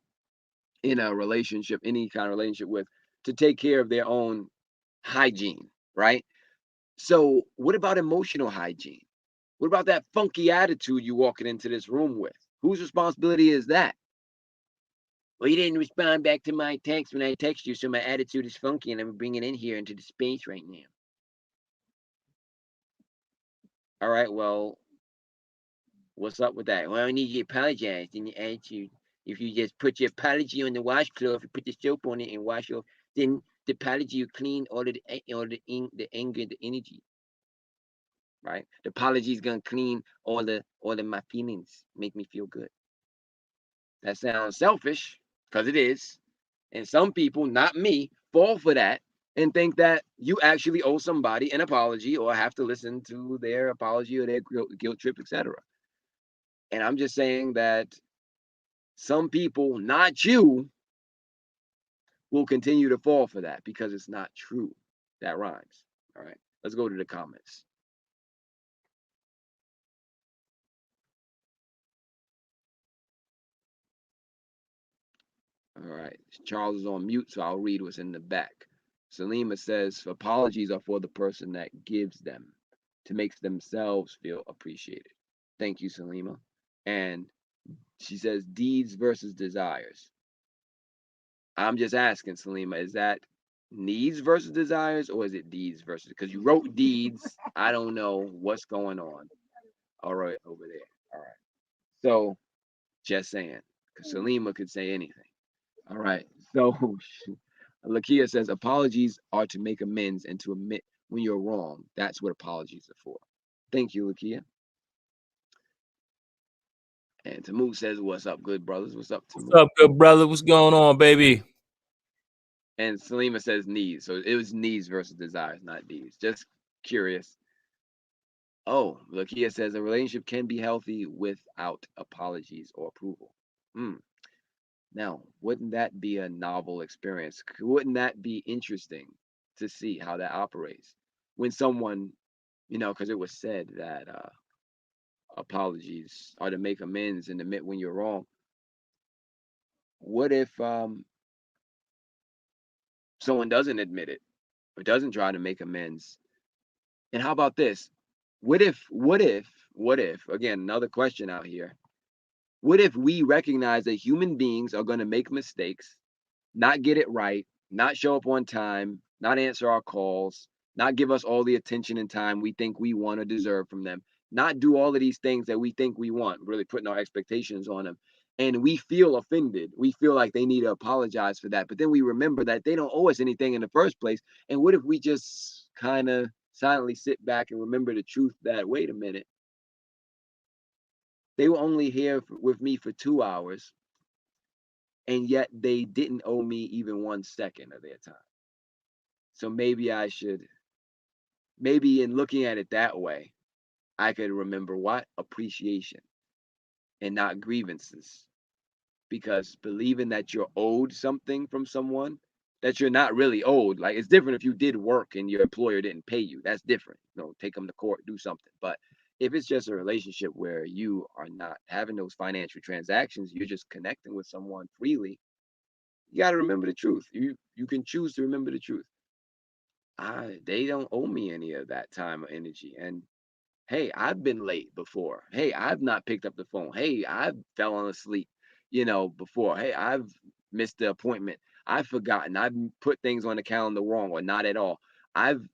in a relationship, any kind of relationship with, to take care of their own hygiene, right? So what about emotional hygiene? What about that funky attitude you walking into this room with? Whose responsibility is that? Well, you didn't respond back to my text when I text you, so my attitude is funky and I'm bringing it in here into the space right now. All right, well, what's up with that? Well, I need you to apologize in your attitude. If you just put your apology on the washcloth, you put the soap on it and wash off, then the apology will clean all of the anger, the energy. Right? The apology is gonna clean all of my feelings, make me feel good. That sounds selfish, because it is. And some people, not me, fall for that and think that you actually owe somebody an apology or have to listen to their apology or their guilt trip, etc. And I'm just saying that some people, not you, will continue to fall for that because it's not true. That rhymes. All right. Let's go to the comments. All right. Charles is on mute, so I'll read what's in the back. Salima says apologies are for the person that gives them to make themselves feel appreciated. Thank you, Salima. And she says deeds versus desires. I'm just asking, Salima, is that needs versus desires or is it deeds versus? Because you wrote deeds. I don't know what's going on. All right, over there. All right. So just saying, because Salima could say anything. All right. So Lakia says apologies are to make amends and to admit when you're wrong. That's what apologies are for. Thank you, Lakia. And Tamu says, "What's up, good brothers? What's up, Tamu? What's up, good brother? What's going on, baby?" And Salima says needs. So it was needs versus desires, not deeds. Just curious. Oh, Lakia says a relationship can be healthy without apologies or approval. Now, wouldn't that be a novel experience? Wouldn't that be interesting to see how that operates? When someone, because it was said that apologies are to make amends and admit when you're wrong. What if someone doesn't admit it or doesn't try to make amends? And how about this? What if, again, another question out here. What if we recognize that human beings are going to make mistakes, not get it right, not show up on time, not answer our calls, not give us all the attention and time we think we want or deserve from them, not do all of these things that we think we want, really putting our expectations on them. and we feel offended. We feel like they need to apologize for that. But then we remember that they don't owe us anything in the first place. And what if we just kind of silently sit back and remember the truth that, wait a minute, they were only here with me for 2 hours, and yet they didn't owe me even 1 second of their time. So maybe in looking at it that way, I could remember what? Appreciation and not grievances. Because believing that you're owed something from someone that you're not really owed, like it's different if you did work and your employer didn't pay you. That's different. Take them to court, do something. But if it's just a relationship where you are not having those financial transactions, you're just connecting with someone freely, you got to remember the truth. You can choose to remember the truth. They don't owe me any of that time or energy. And hey, I've been late before. Hey, I've not picked up the phone. Hey, I've fallen asleep, before. Hey, I've missed the appointment. I've forgotten. I've put things on the calendar wrong or not at all. I've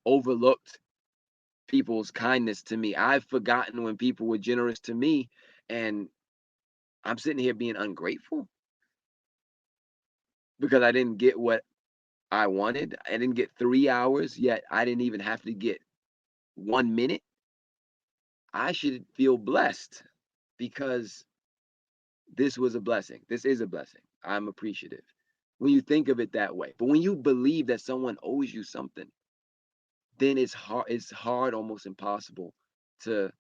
overlooked people's kindness to me. I've forgotten when people were generous to me, and I'm sitting here being ungrateful because I didn't get what I wanted. I didn't get 3 hours, yet I didn't even have to get 1 minute. I should feel blessed because this was a blessing. This is a blessing. I'm appreciative when you think of it that way. But when you believe that someone owes you something, then it's hard, almost impossible to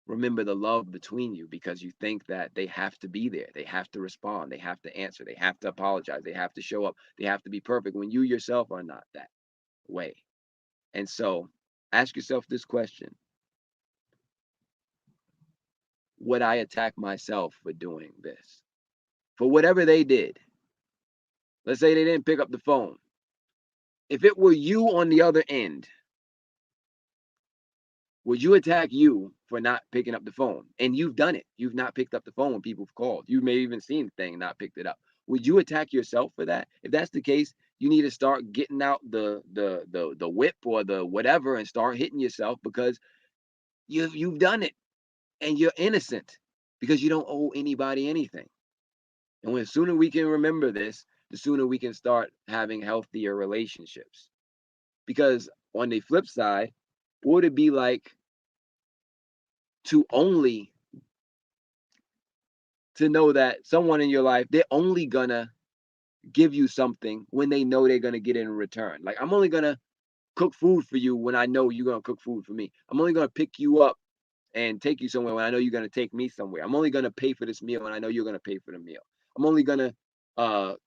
remember the love between you because you think that they have to be there. They have to respond. They have to answer. They have to apologize. They have to show up. They have to be perfect when you yourself are not that way. And so ask yourself this question. Would I attack myself for doing this? For whatever they did. Let's say they didn't pick up the phone. If it were you on the other end, would you attack you for not picking up the phone? And you've done it. You've not picked up the phone when people have called. You may even seen the thing, not picked it up. Would you attack yourself for that? If that's the case, you need to start getting out the whip or the whatever and start hitting yourself because you've done it and you're innocent because you don't owe anybody anything. And the sooner we can remember this, the sooner we can start having healthier relationships. Because on the flip side, what would it be like to know that someone in your life, they're only gonna give you something when they know they're gonna get it in return? Like, I'm only gonna cook food for you when I know you're gonna cook food for me. I'm only gonna pick you up and take you somewhere when I know you're gonna take me somewhere. I'm only gonna pay for this meal when I know you're gonna pay for the meal. I'm only gonna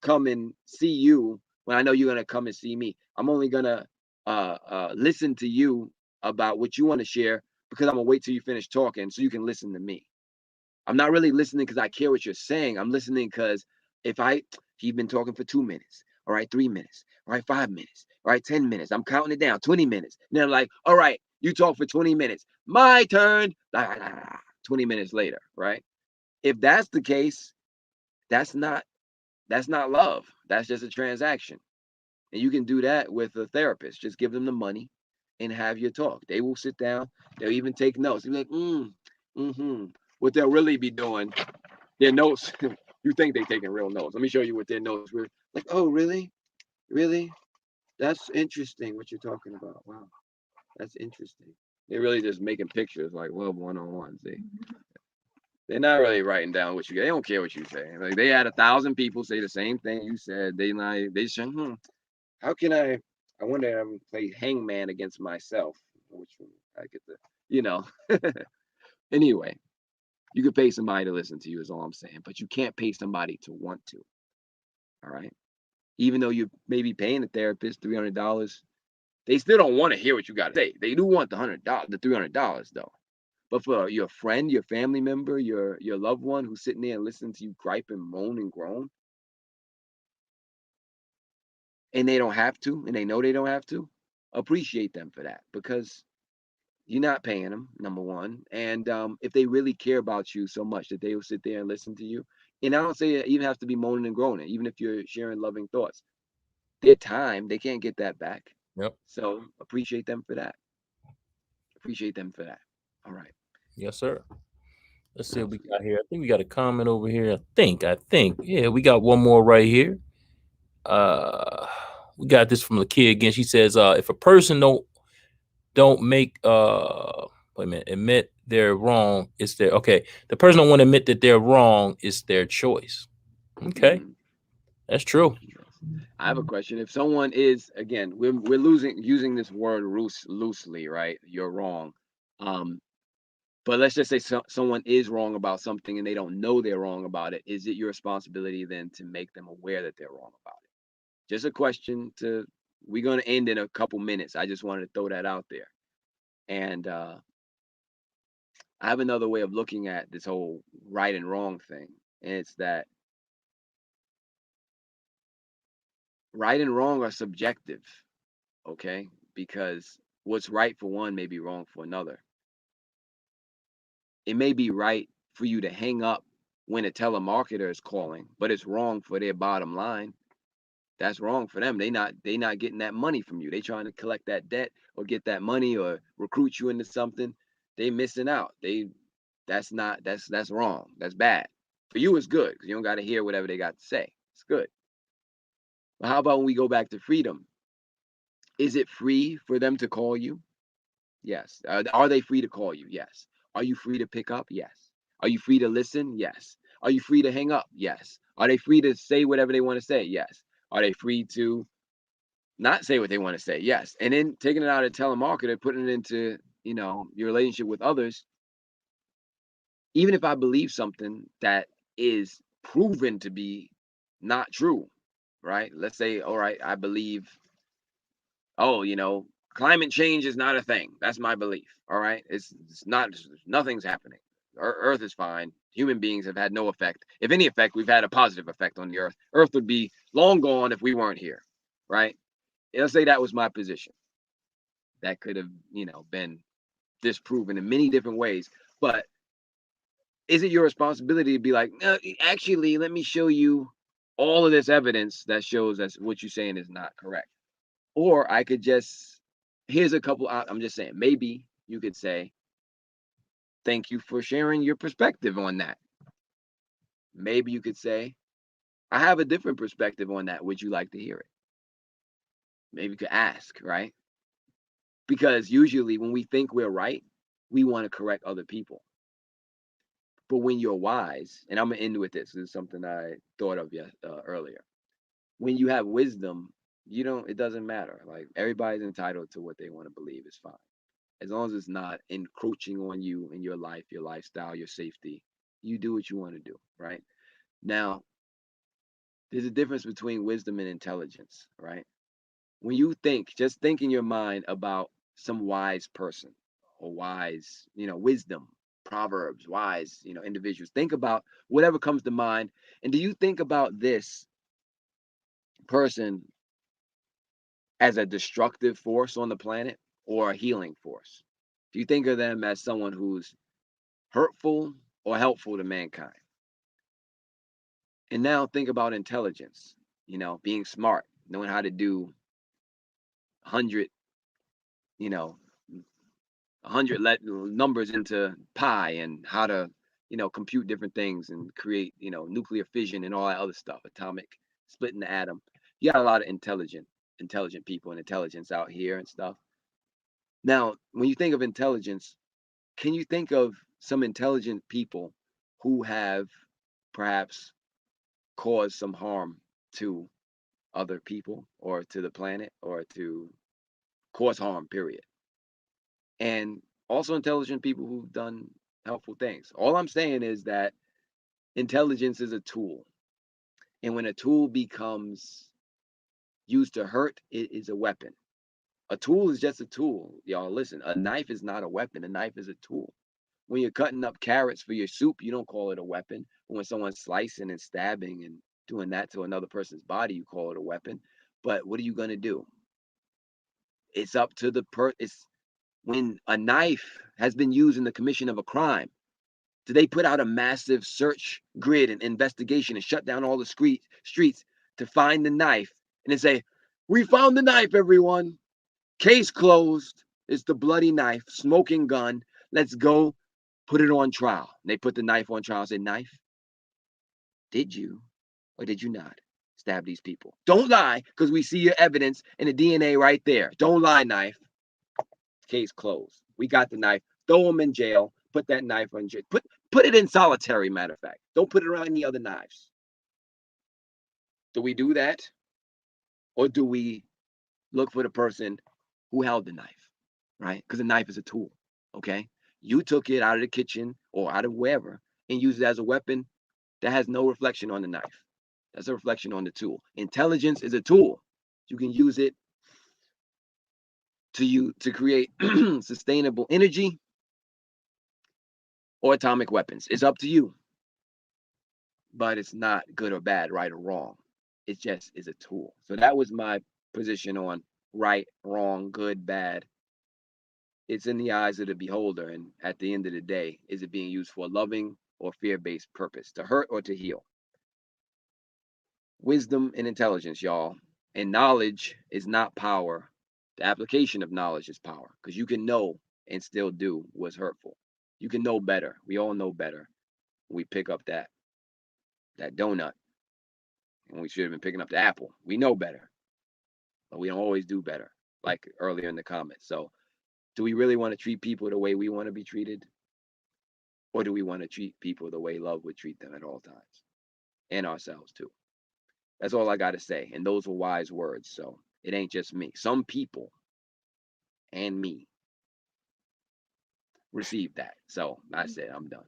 come and see you when I know you're gonna come and see me. I'm only gonna listen to you about what you want to share because I'm gonna wait till you finish talking so you can listen to me. I'm not really listening because I care what you're saying. I'm listening because he's been talking for 2 minutes, all right, 3 minutes, all right, 5 minutes, all right, 10 minutes. I'm counting it down, 20 minutes. And then I'm like, all right, you talk for 20 minutes. My turn. 20 minutes later, right? If that's the case, that's not love. That's just a transaction. And you can do that with a therapist. Just give them the money and have your talk. They will sit down. They'll even take notes. They'll be like, What they'll really be doing, their notes, you think they're taking real notes. Let me show you what their notes were. Like, oh, really? Really? That's interesting what you're talking about. Wow. That's interesting. They're really just making pictures like, well, one-on-one. See? They're not really writing down what you get. They don't care what you say. Like, they had 1,000 people say the same thing you said. They say, how can I wonder play hangman against myself, which I get the, anyway, you could pay somebody to listen to you is all I'm saying, but you can't pay somebody to want to. All right. Even though you may be paying the therapist $300, they still don't want to hear what you got to say. They do want the $300 though. But for your friend, your family member, your loved one who's sitting there and listening to you gripe and moan and groan, and they don't have to, and they know they don't have to, appreciate them for that because you're not paying them, number one. And if they really care about you so much that they will sit there and listen to you, and I don't say it even have to be moaning and groaning, even if you're sharing loving thoughts, their time, they can't get that back. Yep. So appreciate them for that. Appreciate them for that. All right. Yes, sir. Let's see what we got here. I think we got a comment over here. I think. Yeah, we got one more right here. We got this from the kid again. She says, if a person don't make wait a minute, admit they're wrong, it's their okay. The person don't want to admit that they're wrong, it's their choice. Okay. That's true. I have a question. If someone is, again, we're using this word loosely, right? You're wrong. But let's just say someone is wrong about something and they don't know they're wrong about it. Is it your responsibility then to make them aware that they're wrong about it? Just a question we're going to end in a couple minutes. I just wanted to throw that out there. And I have another way of looking at this whole right and wrong thing. And it's that right and wrong are subjective, okay? Because what's right for one may be wrong for another. It may be right for you to hang up when a telemarketer is calling, but it's wrong for their bottom line. That's wrong for them. They not getting that money from you. They trying to collect that debt or get that money or recruit you into something. They missing out. That's wrong. That's bad. For you, it's good because you don't got to hear whatever they got to say. It's good. But how about when we go back to freedom? Is it free for them to call you? Yes. Are they free to call you? Yes. Are you free to pick up? Yes. Are you free to listen? Yes. Are you free to hang up? Yes. Are they free to say whatever they want to say? Yes. Are they free to not say what they want to say? Yes. And then taking it out of telemarketer, putting it into, your relationship with others. Even if I believe something that is proven to be not true, right? Let's say, all right, I believe, climate change is not a thing. That's my belief. All right. It's not, nothing's happening. Earth is fine. Human beings have had no effect. If any effect, we've had a positive effect on the earth. Earth would be long gone if we weren't here. Right. Let's say that was my position. That could have, been disproven in many different ways. But is it your responsibility to be like, no, actually, let me show you all of this evidence that shows that what you're saying is not correct? Or I could just, here's a couple, I'm just saying, maybe you could say, thank you for sharing your perspective on that. Maybe you could say, I have a different perspective on that. Would you like to hear it? Maybe you could ask, right? Because usually when we think we're right, we want to correct other people. But when you're wise, and I'm going to end with this is something I thought of earlier. When you have wisdom, it doesn't matter. Like everybody's entitled to what they want to believe is fine. As long as it's not encroaching on you and your life, your lifestyle, your safety, you do what you want to do, right? Now, there's a difference between wisdom and intelligence, right? When you just think in your mind about some wise person or wise, wisdom, proverbs, wise, individuals. Think about whatever comes to mind. And do you think about this person as a destructive force on the planet or a healing force? Do you think of them as someone who's hurtful or helpful to mankind? And now think about intelligence, being smart, knowing how to do 100, 100 numbers into pi and how to, compute different things and create, nuclear fission and all that other stuff, atomic splitting the atom. You got a lot of intelligent people and intelligence out here and stuff. Now, when you think of intelligence, can you think of some intelligent people who have perhaps caused some harm to other people or to the planet or to cause harm, period? And also intelligent people who've done helpful things. All I'm saying is that intelligence is a tool. And when a tool becomes used to hurt, it is a weapon. A tool is just a tool. Y'all listen, a knife is not a weapon. A knife is a tool. When you're cutting up carrots for your soup, you don't call it a weapon. But when someone's slicing and stabbing and doing that to another person's body, you call it a weapon. But what are you going to do? It's up to the it's when a knife has been used in the commission of a crime. Do they put out a massive search grid and investigation and shut down all the streets to find the knife and then say, we found the knife, everyone. Case closed. It's the bloody knife, smoking gun. Let's go put it on trial. They put the knife on trial and said, knife, did you or did you not stab these people? Don't lie, because we see your evidence and the DNA right there. Don't lie, knife. Case closed. We got the knife. Throw them in jail. Put that knife on jail. Put it in solitary, matter of fact. Don't put it around any other knives. Do we do that? Or do we look for the person who held the knife, right? Because the knife is a tool, okay? You took it out of the kitchen or out of wherever and used it as a weapon. That has no reflection on the knife. That's a reflection on the tool. Intelligence is a tool. You can use it to create sustainable energy or atomic weapons. It's up to you. But it's not good or bad, right or wrong. It just is a tool. So that was my position on right, wrong, good, bad. It's in the eyes of the beholder. And at the end of the day, is it being used for a loving or fear-based purpose, to hurt or to heal? Wisdom and intelligence, y'all. And knowledge is not power. The application of knowledge is power, because you can know and still do what's hurtful. You can know better. We all know better. We pick up that donut, and we should have been picking up the apple. We know better, but we don't always do better, like earlier in the comments. So do we really want to treat people the way we want to be treated? Or do we want to treat people the way love would treat them at all times? And ourselves too. That's all I got to say. And those were wise words. So it ain't just me. Some people and me received that. So I said, I'm done.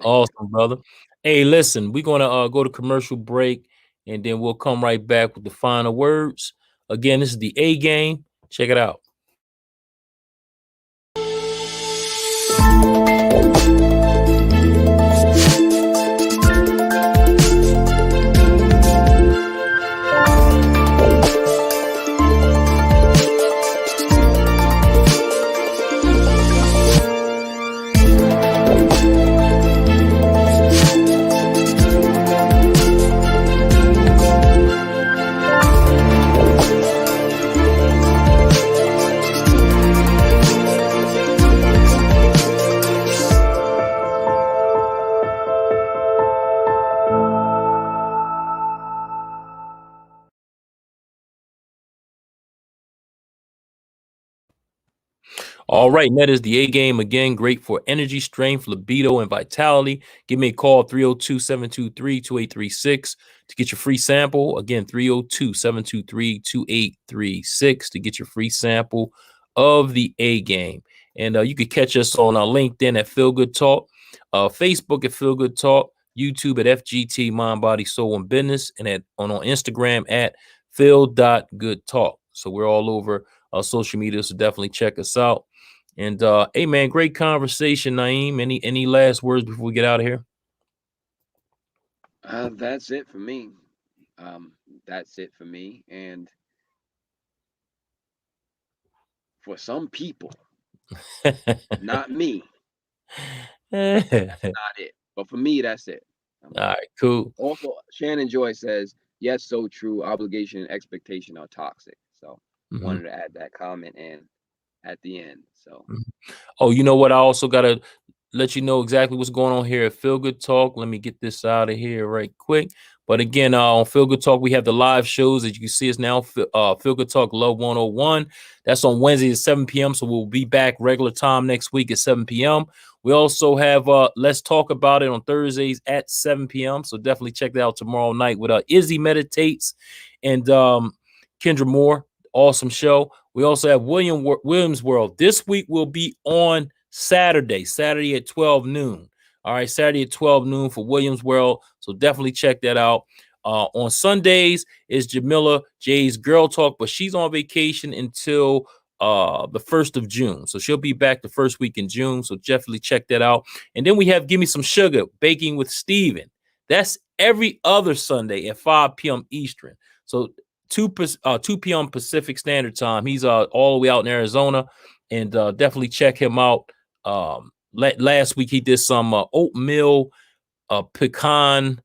Awesome, brother. Hey, listen, we're going to go to commercial break, and then we'll come right back with the final words. Again, this is the A Game. Check it out. All right, and that is the A Game again. Great for energy, strength, libido, and vitality. Give me a call, 302-723-2836 to get your free sample. Again, 302-723-2836 to get your free sample of the A Game. And you can catch us on LinkedIn at Feel Good Talk, Facebook at Feel Good Talk, YouTube at FGT Mind, Body, Soul, and Business, and on Instagram at Feel.Good-Talk. So we're all over social media, so definitely check us out. And hey, man, great conversation, Naeem. Any last words before we get out of here? That's it for me. That's it for me. And for some people, not me, not it. But for me, that's it. All right, cool. Also, Shannon Joy says, yes, so true. Obligation and expectation are toxic. So wanted to add that comment in at the end. So oh, you know what? I also gotta let you know exactly what's going on here at Feel Good Talk. Let me get this out of here right quick. But again, on Feel Good Talk, we have the live shows that you can see us now. Feel Good Talk Love 101. That's on Wednesday at 7 p.m. So we'll be back regular time next week at 7 p.m. We also have Let's Talk About It on Thursdays at 7 p.m. So definitely check that out tomorrow night with Izzy Meditates and Kendra Moore. Awesome show. We also have Williams World. This week will be on Saturday at 12 noon. All right, Saturday at 12 noon for Williams World. So definitely check that out. On Sundays is Jamila J's Girl Talk, but she's on vacation until the 1st of June. So she'll be back the first week in June. So definitely check that out. And then we have Give Me Some Sugar, Baking with Steven. That's every other Sunday at 5 p.m. Eastern. So 2 p.m. Pacific Standard Time. He's all the way out in Arizona, and definitely check him out. Last week he did some oatmeal pecan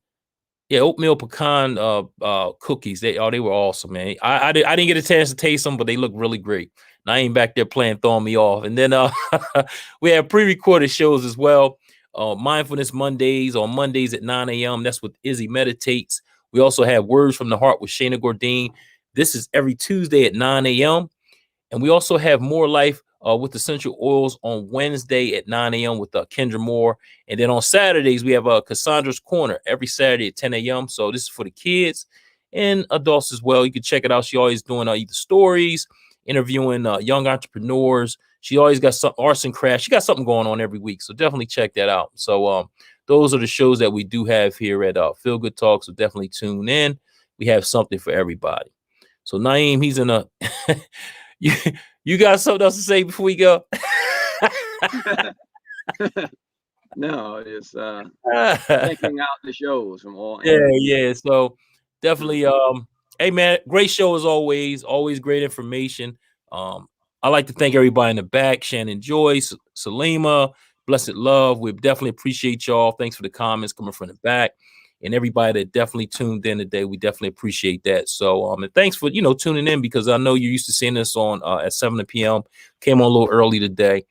cookies. They were awesome, man. I didn't get a chance to taste them, but they look really great. And I ain't back there throwing me off. And then we have pre-recorded shows as well. Mindfulness Mondays on Mondays at 9 a.m. That's with Izzy Meditates. We also have Words from the Heart with Shayna Gordine. This is every Tuesday at 9 a.m. And we also have More Life with Essential Oils on Wednesday at 9 a.m. with Kendra Moore. And then on Saturdays, we have Cassandra's Corner every Saturday at 10 a.m. So this is for the kids and adults as well. You can check it out. She always doing either stories, interviewing young entrepreneurs. She always got some arts and crafts. She got something going on every week. So definitely check that out. So those are the shows that we do have here at Feel Good Talk. So definitely tune in. We have something for everybody. So Naeem, he's in a... You got something else to say before we go? No, it's checking out the shows from all yeah. So definitely hey man, great show as always great information. I like to thank everybody in the back, Shannon Joyce, Salima, Blessed Love. We definitely appreciate y'all. Thanks for the comments coming from the back. And everybody that definitely tuned in today, we definitely appreciate that. So, and thanks for, tuning in, because I know you're used to seeing us on at 7 p.m. Came on a little early today.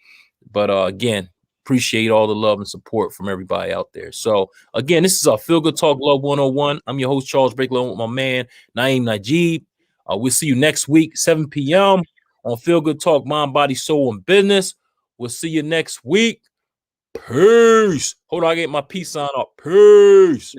But again, appreciate all the love and support from everybody out there. So, again, this is our Feel Good Talk Love 101. I'm your host, Charles Breaklow, with my man, Naeem Najib. We'll see you next week, 7 p.m. on Feel Good Talk, Mind, Body, Soul, and Business. We'll see you next week. Peace. Hold on, I get my peace sign up. Peace.